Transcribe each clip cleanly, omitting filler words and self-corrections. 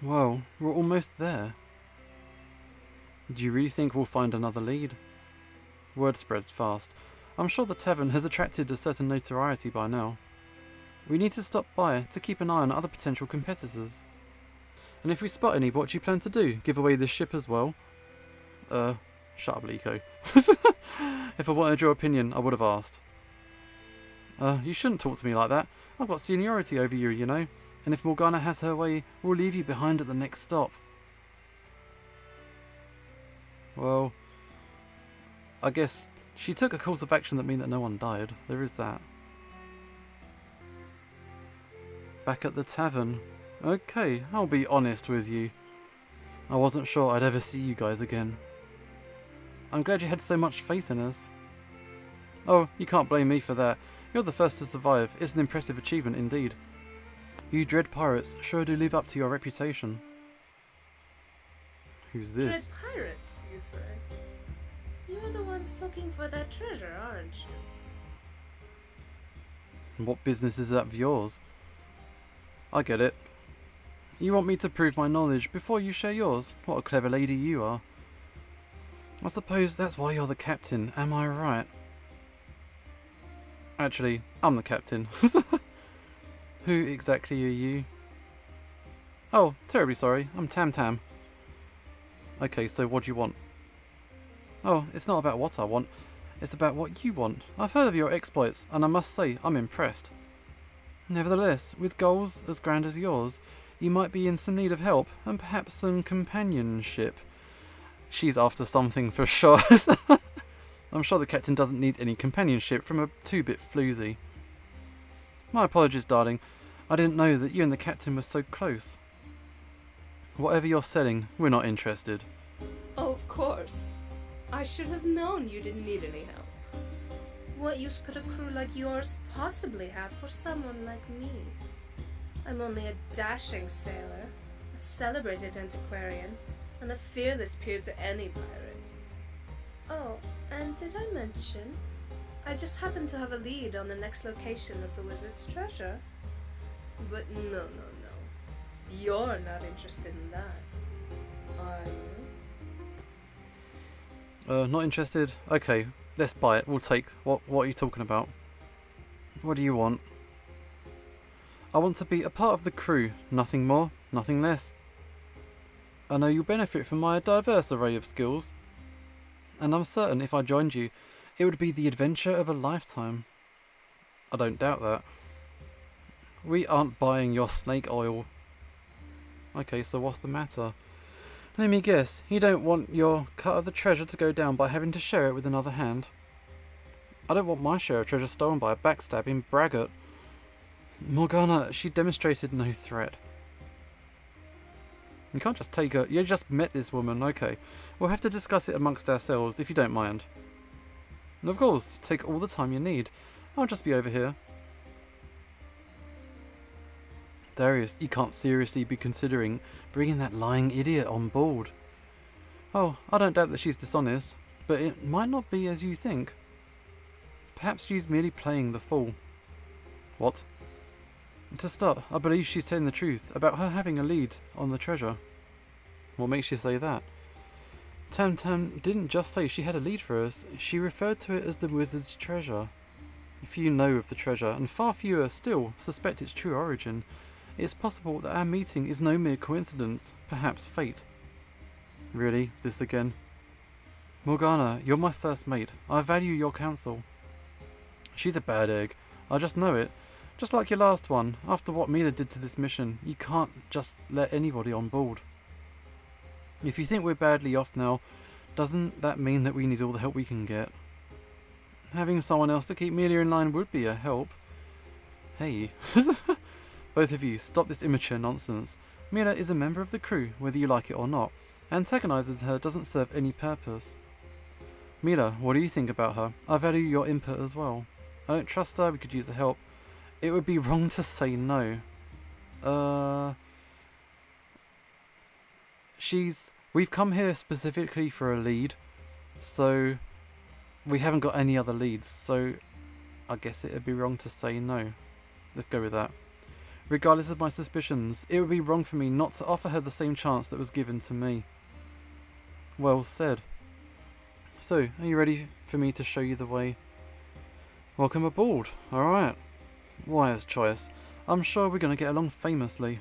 Well, we're almost there. Do you really think we'll find another lead? Word spreads fast. I'm sure the tavern has attracted a certain notoriety by now. We need to stop by to keep an eye on other potential competitors. And if we spot any, what do you plan to do? Give away this ship as well? Shut up, Liko. If I wanted your opinion, I would have asked. You shouldn't talk to me like that. I've got seniority over you, you know. And if Morgana has her way, we'll leave you behind at the next stop. Well, I guess she took a course of action that means that no one died. There is that. Back at the tavern. Okay, I'll be honest with you. I wasn't sure I'd ever see you guys again. I'm glad you had so much faith in us. Oh, you can't blame me for that. You're the first to survive. It's an impressive achievement indeed. You dread pirates sure do live up to your reputation. Who's this? Dread pirates, you say? You're the ones looking for that treasure, aren't you? What business is that of yours? I get it. You want me to prove my knowledge before you share yours? What a clever lady you are. I suppose that's why you're the captain, am I right? Actually, I'm the captain. Who exactly are you? Oh, terribly sorry. I'm Tam Tam. Okay, so what do you want? Oh, it's not about what I want. It's about what you want. I've heard of your exploits, and I must say, I'm impressed. Nevertheless, with goals as grand as yours, you might be in some need of help, and perhaps some companionship. She's after something for sure. I'm sure the captain doesn't need any companionship from a 2-bit floozy. My apologies, darling. I didn't know that you and the captain were so close. Whatever you're selling, we're not interested. Oh, of course. I should have known you didn't need any help. What use could a crew like yours possibly have for someone like me? I'm only a dashing sailor, a celebrated antiquarian, and a fearless peer to any pirate. Oh, and did I mention? I just happen to have a lead on the next location of the wizard's treasure. But no. You're not interested in that, are you? Not interested? Okay, let's buy it. We'll take... What are you talking about? What do you want? I want to be a part of the crew. Nothing more, nothing less. I know you'll benefit from my diverse array of skills. And I'm certain if I joined you, it would be the adventure of a lifetime. I don't doubt that. We aren't buying your snake oil. Okay, so what's the matter? Let me guess, you don't want your cut of the treasure to go down by having to share it with another hand. I don't want my share of treasure stolen by a backstabbing braggart. Morgana, she demonstrated no threat. You can't just take her. You just met this woman, okay. We'll have to discuss it amongst ourselves, if you don't mind. And of course, take all the time you need. I'll just be over here. Darius, you can't seriously be considering bringing that lying idiot on board. Oh, I don't doubt that she's dishonest, but it might not be as you think. Perhaps she's merely playing the fool. What? To start, I believe she's telling the truth about her having a lead on the treasure. What makes you say that? Tam Tam didn't just say she had a lead for us, she referred to it as the wizard's treasure. Few know of the treasure, and far fewer still suspect its true origin. It's possible that our meeting is no mere coincidence, perhaps fate. Really? This again? Morgana, you're my first mate. I value your counsel. She's a bad egg. I just know it. Just like your last one, after what Mila did to this mission, you can't just let anybody on board. If you think we're badly off now, doesn't that mean that we need all the help we can get? Having someone else to keep Mila in line would be a help. Hey. Both of you, stop this immature nonsense. Mila is a member of the crew, whether you like it or not. Antagonizing her doesn't serve any purpose. Mila, what do you think about her? I value your input as well. I don't trust her, we could use the help. It would be wrong to say no. We've come here specifically for a lead, so we haven't got any other leads, so I guess it'd be wrong to say no. Let's go with that. Regardless of my suspicions, it would be wrong for me not to offer her the same chance that was given to me. Well said. So, are you ready for me to show you the way? Welcome aboard. Alright. Wise choice. I'm sure we're going to get along famously.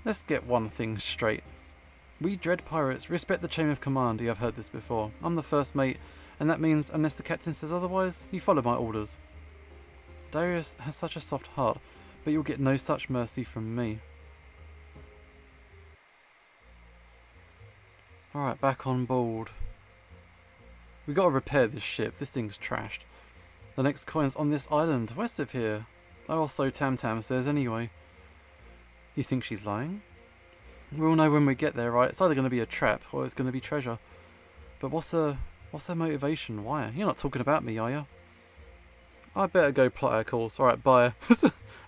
Let's get one thing straight. We dread pirates respect the chain of command. I've heard this before. I'm the first mate, and that means unless the captain says otherwise, you follow my orders. Darius has such a soft heart, but you'll get no such mercy from me. Alright, back on board. We gotta repair this ship. This thing's trashed. The next coin's on this island, west of here. Oh, so Tam Tam says anyway. You think she's lying? We'll know when we get there, right? It's either going to be a trap or it's going to be treasure. But what's her motivation? Why? You're not talking about me, are you? I better go plot our course. Alright, bye.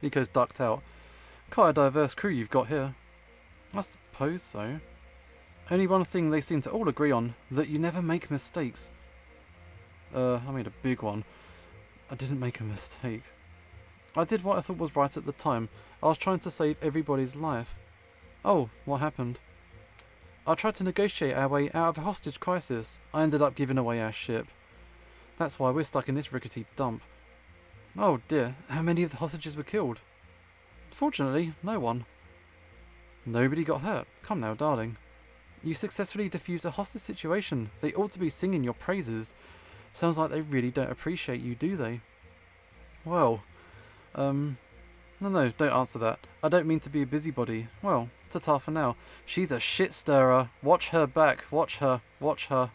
Nico's ducked out. Quite a diverse crew you've got here. I suppose so. Only one thing they seem to all agree on, that you never make mistakes. I made a big one. I didn't make a mistake. I did what I thought was right at the time. I was trying to save everybody's life. Oh, what happened? I tried to negotiate our way out of a hostage crisis. I ended up giving away our ship. That's why we're stuck in this rickety dump. Oh dear, how many of the hostages were killed? Fortunately, no one. Nobody got hurt. Come now, darling. You successfully diffused a hostage situation. They ought to be singing your praises. Sounds like they really don't appreciate you, do they? Well, no, don't answer that. I don't mean to be a busybody. Well, ta-ta for now. She's a shit stirrer. Watch her back. Watch her. Watch her.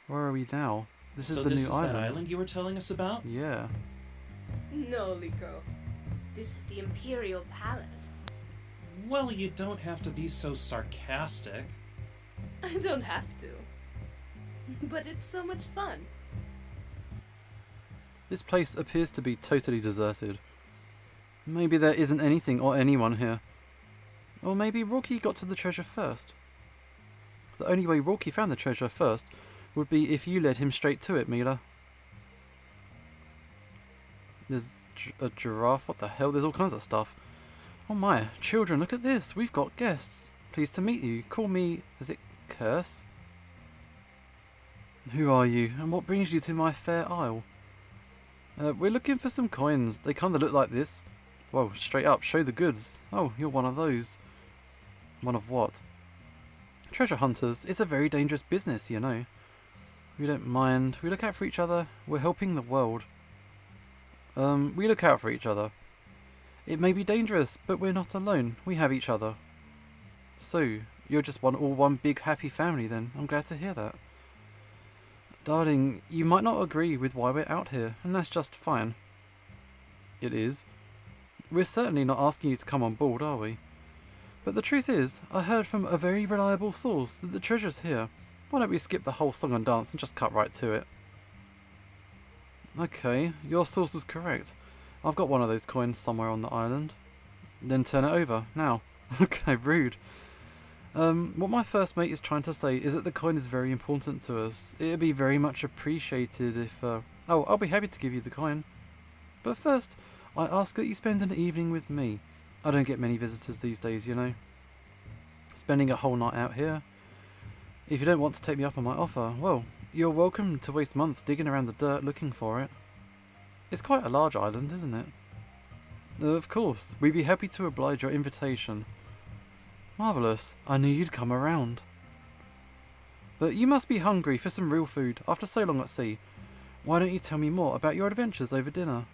Where are we now? This is the new island. That island you were telling us about? Yeah. No, Liko. This is the Imperial Palace. Well, you don't have to be so sarcastic. I don't have to. But it's so much fun. This place appears to be totally deserted. Maybe there isn't anything or anyone here. Or maybe Rocky got to the treasure first. The only way Rocky found the treasure first would be if you led him straight to it, Mila. There's a giraffe. What the hell? There's all kinds of stuff. Oh my, children, look at this. We've got guests. Pleased to meet you. Call me, is it Curse? Who are you, and what brings you to my fair isle? We're looking for some coins. They kind of look like this. Whoa, straight up, show the goods. Oh, you're one of those. One of what? Treasure hunters. It's a very dangerous business, you know. We don't mind. We look out for each other. We're helping the world. We look out for each other. It may be dangerous, but we're not alone. We have each other. So, you're just all one big happy family then. I'm glad to hear that. Darling, you might not agree with why we're out here, and that's just fine. It is. We're certainly not asking you to come on board, are we? But the truth is, I heard from a very reliable source that the treasure's here. Why don't we skip the whole song and dance and just cut right to it? Okay, your source was correct. I've got one of those coins somewhere on the island. Then turn it over, now. Okay, rude. What my first mate is trying to say is that the coin is very important to us. It'd be very much appreciated if, oh, I'll be happy to give you the coin. But first, I ask that you spend an evening with me. I don't get many visitors these days, you know. Spending a whole night out here. If you don't want to take me up on my offer, well, you're welcome to waste months digging around the dirt looking for it. It's quite a large island, isn't it? Of course, we'd be happy to oblige your invitation. Marvellous. I knew you'd come around. But you must be hungry for some real food after so long at sea. Why don't you tell me more about your adventures over dinner?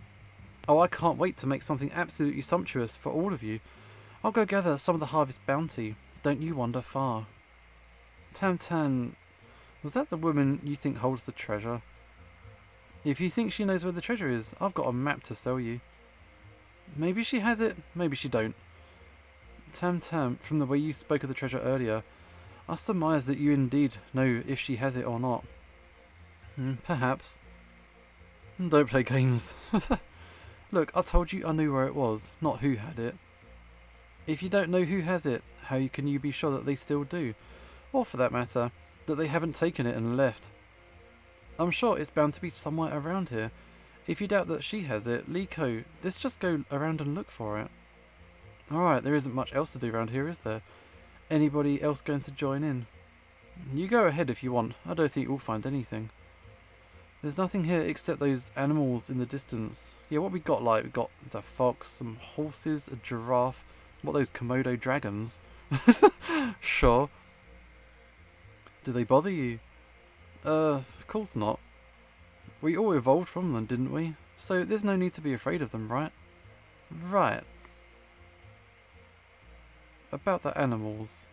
Oh, I can't wait to make something absolutely sumptuous for all of you. I'll go gather some of the harvest bounty. Don't you wander far. Tam Tam, was that the woman you think holds the treasure? If you think she knows where the treasure is, I've got a map to sell you. Maybe she has it, maybe she don't. Tam Tam, from the way you spoke of the treasure earlier, I surmise that you indeed know if she has it or not. Perhaps. Don't play games. Look, I told you I knew where it was, not who had it. If you don't know who has it, how can you be sure that they still do? Or for that matter, that they haven't taken it and left? I'm sure it's bound to be somewhere around here. If you doubt that she has it, Liko, let's just go around and look for it. Alright, there isn't much else to do around here, is there? Anybody else going to join in? You go ahead if you want. I don't think we'll find anything. There's nothing here except those animals in the distance. Yeah, what we got like? We got there's a fox, some horses, a giraffe. What, those Komodo dragons? Sure. Do they bother you? Of course not. We all evolved from them, didn't we? So there's no need to be afraid of them, right? Right. About the animals.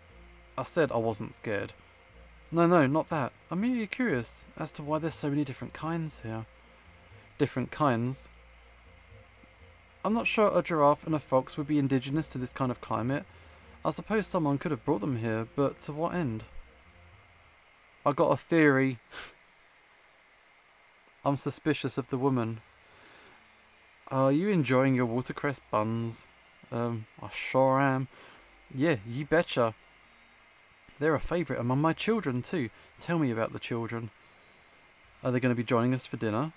I said I wasn't scared. No, not that. I'm merely curious as to why there's so many different kinds here. Different kinds? I'm not sure a giraffe and a fox would be indigenous to this kind of climate. I suppose someone could have brought them here, but to what end? I got a theory. I'm suspicious of the woman. Are you enjoying your watercress buns? I sure am. Yeah, you betcha. They're a favourite among my children too. Tell me about the children. Are they going to be joining us for dinner?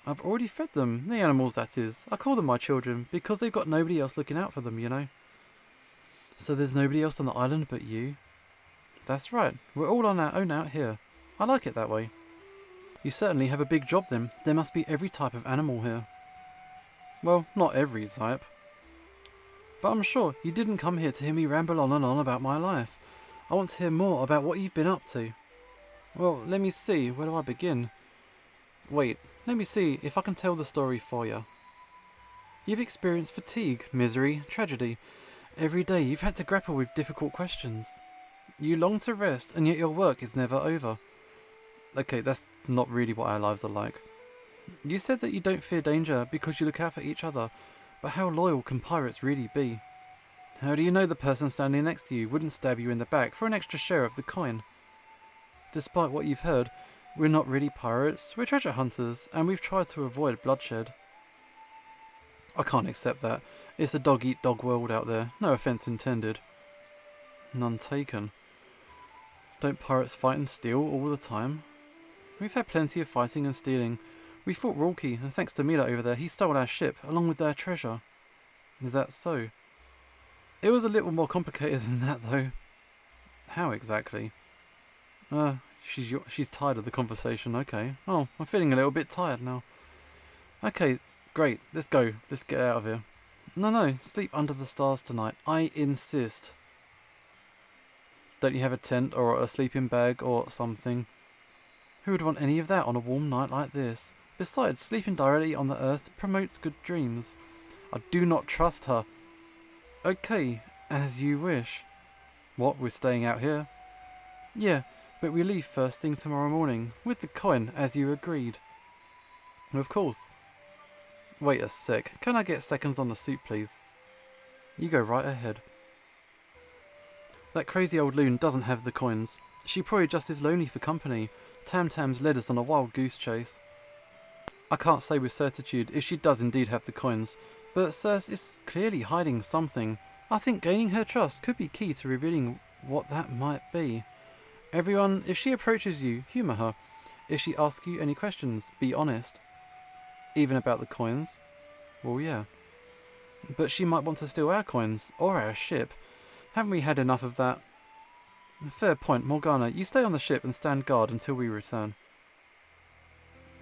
I've already fed them. The animals, that is. I call them my children because they've got nobody else looking out for them, you know. So there's nobody else on the island but you? That's right. We're all on our own out here. I like it that way. You certainly have a big job then. There must be every type of animal here. Well, not every type. But I'm sure you didn't come here to hear me ramble on and on about my life. I want to hear more about what you've been up to. Well, let me see. Where do I begin? Wait, let me see if I can tell the story for you. You've experienced fatigue, misery, tragedy. Every day you've had to grapple with difficult questions. You long to rest, and yet your work is never over. Okay, that's not really what our lives are like. You said that you don't fear danger because you look out for each other, but how loyal can pirates really be? How do you know the person standing next to you wouldn't stab you in the back for an extra share of the coin? Despite what you've heard, we're not really pirates, we're treasure hunters, and we've tried to avoid bloodshed. I can't accept that. It's a dog-eat-dog world out there, no offence intended. None taken. Don't pirates fight and steal all the time? We've had plenty of fighting and stealing. We fought Rorky, and thanks to Mila over there, he stole our ship, along with their treasure. Is that so? It was a little more complicated than that, though. How exactly? She's tired of the conversation, okay. Oh, I'm feeling a little bit tired now. Okay, great, let's go. Let's get out of here. No, sleep under the stars tonight. I insist. Don't you have a tent or a sleeping bag or something? Who would want any of that on a warm night like this? Besides, sleeping directly on the earth promotes good dreams. I do not trust her. Okay, as you wish. What, we're staying out here? Yeah, but we leave first thing tomorrow morning, with the coin, as you agreed. Of course. Wait a sec, can I get seconds on the suit, please? You go right ahead. That crazy old loon doesn't have the coins. She probably just is lonely for company. Tam-Tam's led us on a wild goose chase. I can't say with certitude if she does indeed have the coins, but Circe is clearly hiding something. I think gaining her trust could be key to revealing what that might be. Everyone, if she approaches you, humour her. If she asks you any questions, be honest. Even about the coins? Well, yeah. But she might want to steal our coins, or our ship. Haven't we had enough of that? Fair point, Morgana. You stay on the ship and stand guard until we return.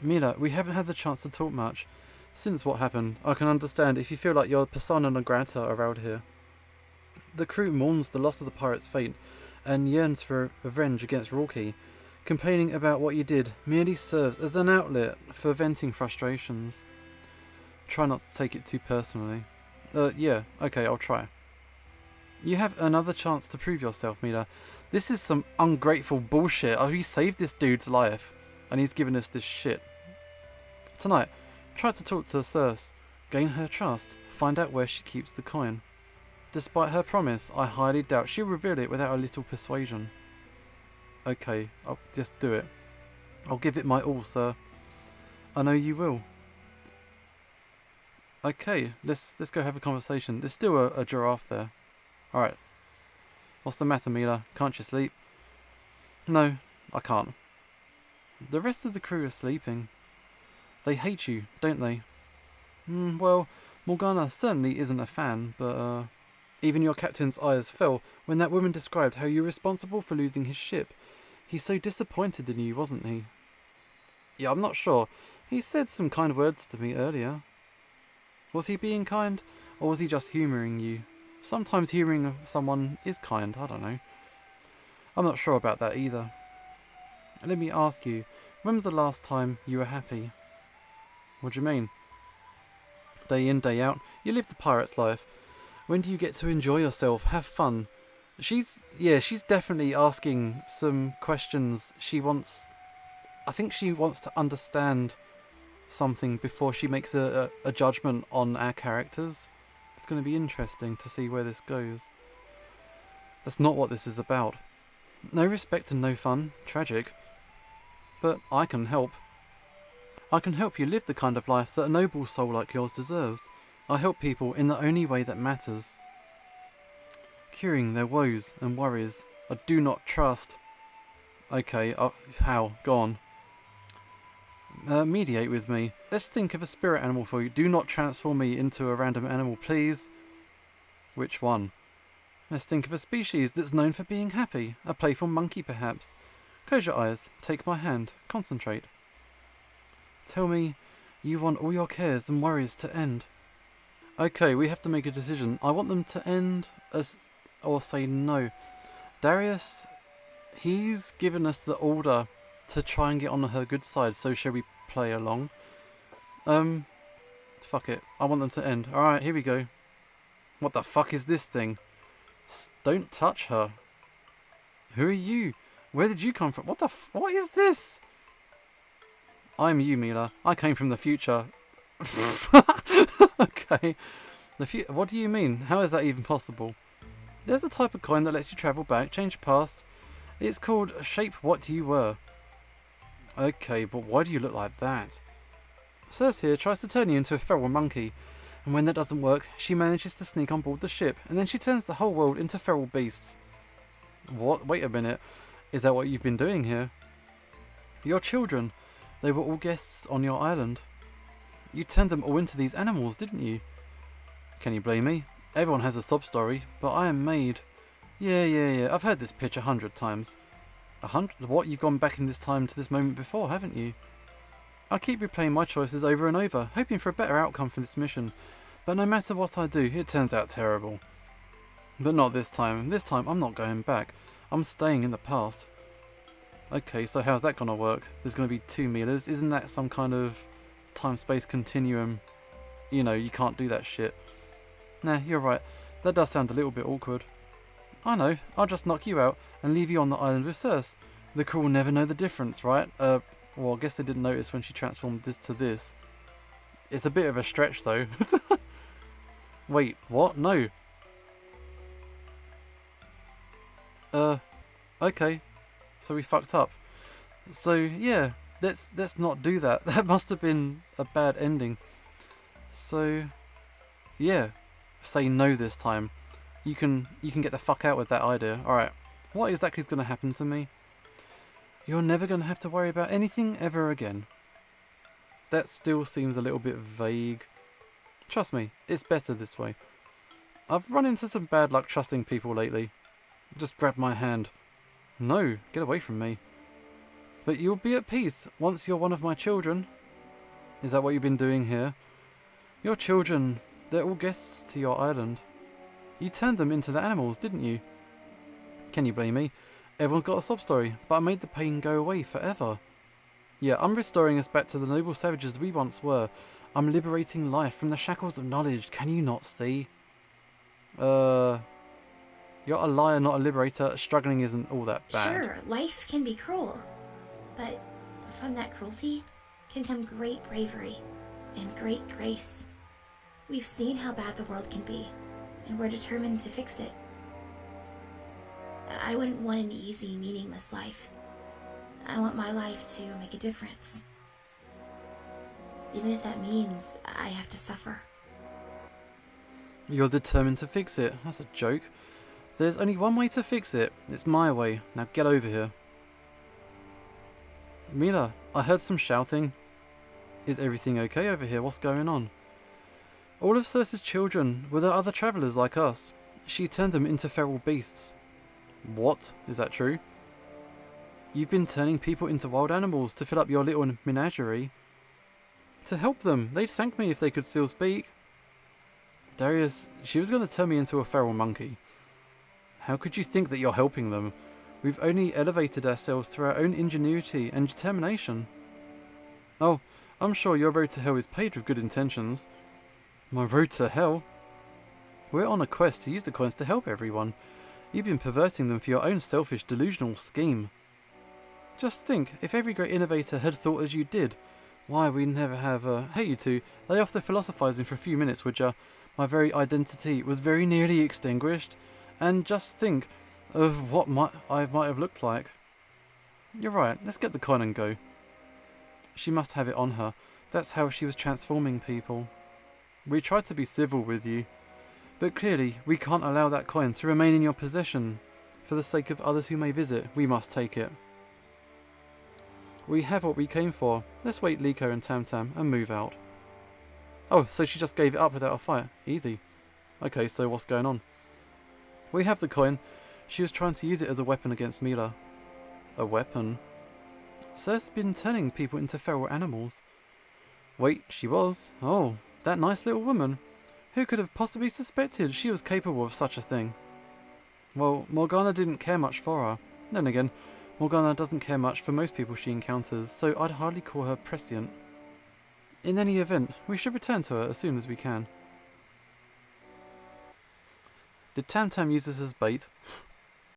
Mila, we haven't had the chance to talk much. Since what happened, I can understand if you feel like you're persona non grata around here. The crew mourns the loss of the pirate's fate, and yearns for revenge against Rorky. Complaining about what you did merely serves as an outlet for venting frustrations. Try not to take it too personally. Yeah, okay, I'll try. You have another chance to prove yourself, Mila. This is some ungrateful bullshit. We saved this dude's life, and he's given us this shit. Tonight, try to talk to Circe, gain her trust, find out where she keeps the coin. Despite her promise, I highly doubt she'll reveal it without a little persuasion. Okay, I'll just do it. I'll give it my all, sir. I know you will. Okay, let's go have a conversation. There's still a giraffe there. Alright. What's the matter, Mila? Can't you sleep? No, I can't. The rest of the crew are sleeping. They hate you, don't they? Well, Morgana certainly isn't a fan, but even your captain's eyes fell when that woman described how you were responsible for losing his ship. He's so disappointed in you, wasn't he? Yeah, I'm not sure. He said some kind words to me earlier. Was he being kind, or was he just humouring you? Sometimes humouring someone is kind, I don't know. I'm not sure about that either. Let me ask you, when was the last time you were happy? What do you mean? Day in, day out, you live the pirate's life. When do you get to enjoy yourself, have fun? She's definitely asking some questions. I think she wants to understand something before she makes a judgment on our characters. It's going to be interesting to see where this goes. That's not what this is about. No respect and no fun. Tragic. But I can help. I can help you live the kind of life that a noble soul like yours deserves. I help people in the only way that matters. Curing their woes and worries. I do not trust. Okay, how? Go on. Mediate with me. Let's think of a spirit animal for you. Do not transform me into a random animal, please. Which one? Let's think of a species that's known for being happy. A playful monkey, perhaps. Close your eyes. Take my hand. Concentrate. Tell me you want all your cares and worries to end. Okay, we have to make a decision. I want them to end or say no. Darius, he's given us the order to try and get on her good side, so shall we play along? Fuck it. I want them to end. Alright, here we go. What the fuck is this thing? Don't touch her. Who are you? Where did you come from? What is this? I'm you, Mila. I came from the future. Okay. What do you mean? How is that even possible? There's a type of coin that lets you travel back, change past. It's called Shape What You Were. Okay, but why do you look like that? Circe here tries to turn you into a feral monkey, and when that doesn't work, she manages to sneak on board the ship, and then she turns the whole world into feral beasts. What? Wait a minute. Is that what you've been doing here? Your children, they were all guests on your island. You turned them all into these animals, didn't you? Can you blame me? Everyone has a sob story, but I am made. Yeah, I've heard this pitch 100 times. 100? What? You've gone back in this time to this moment before, haven't you? I keep replaying my choices over and over, hoping for a better outcome for this mission. But no matter what I do, it turns out terrible. But not this time. This time, I'm not going back. I'm staying in the past. Okay, so how's that gonna work? There's gonna be 2 Milas. Isn't that some kind of time-space continuum? You know, you can't do that shit. Nah, you're right. That does sound a little bit awkward. I know. I'll just knock you out and leave you on the island with Circe. The crew will never know the difference, right? Well, I guess they didn't notice when she transformed this to this. It's a bit of a stretch, though. Wait, what? No. Okay. So we fucked up. So, yeah. Let's not do that. That must have been a bad ending. So, yeah. Say no this time. You can get the fuck out with that idea. Alright. What exactly is going to happen to me? You're never going to have to worry about anything ever again. That still seems a little bit vague. Trust me, it's better this way. I've run into some bad luck trusting people lately. Just grab my hand. No, get away from me. But you'll be at peace once you're one of my children. Is that what you've been doing here? Your children, they're all guests to your island. You turned them into the animals, didn't you? Can you blame me? Everyone's got a sob story, but I made the pain go away forever. Yeah, I'm restoring us back to the noble savages we once were. I'm liberating life from the shackles of knowledge. Can you not see? You're a liar, not a liberator. Struggling isn't all that bad. Sure, life can be cruel, but from that cruelty can come great bravery and great grace. We've seen how bad the world can be, and we're determined to fix it. I wouldn't want an easy, meaningless life. I want my life to make a difference. Even if that means I have to suffer. You're determined to fix it. That's a joke. There's only one way to fix it. It's my way. Now get over here. Mila, I heard some shouting. Is everything okay over here? What's going on? All of Circe's children were the other travellers like us. She turned them into feral beasts. What? Is that true? You've been turning people into wild animals to fill up your little menagerie. To help them. They'd thank me if they could still speak. Darius, she was going to turn me into a feral monkey. How could you think that you're helping them? We've only elevated ourselves through our own ingenuity and determination. Oh, I'm sure your road to hell is paved with good intentions. My road to hell? We're on a quest to use the coins to help everyone. You've been perverting them for your own selfish, delusional scheme. Just think, if every great innovator had thought as you did, why, we'd never have hey you two, lay off the philosophizing for a few minutes, would ya? My very identity was very nearly extinguished, and just think of what I might have looked like. You're right, let's get the coin and go. She must have it on her. That's how she was transforming people. We tried to be civil with you, but clearly we can't allow that coin to remain in your possession. For the sake of others who may visit, we must take it. We have what we came for. Let's wake Liko and Tam Tam and move out. Oh, so she just gave it up without a fight. Easy. Okay, so what's going on? We have the coin. She was trying to use it as a weapon against Mila. A weapon? Circe's been turning people into feral animals. Wait, she was? Oh, that nice little woman. Who could have possibly suspected she was capable of such a thing? Well, Morgana didn't care much for her. Then again, Morgana doesn't care much for most people she encounters, so I'd hardly call her prescient. In any event, we should return to her as soon as we can. Did Tam Tam use this as bait?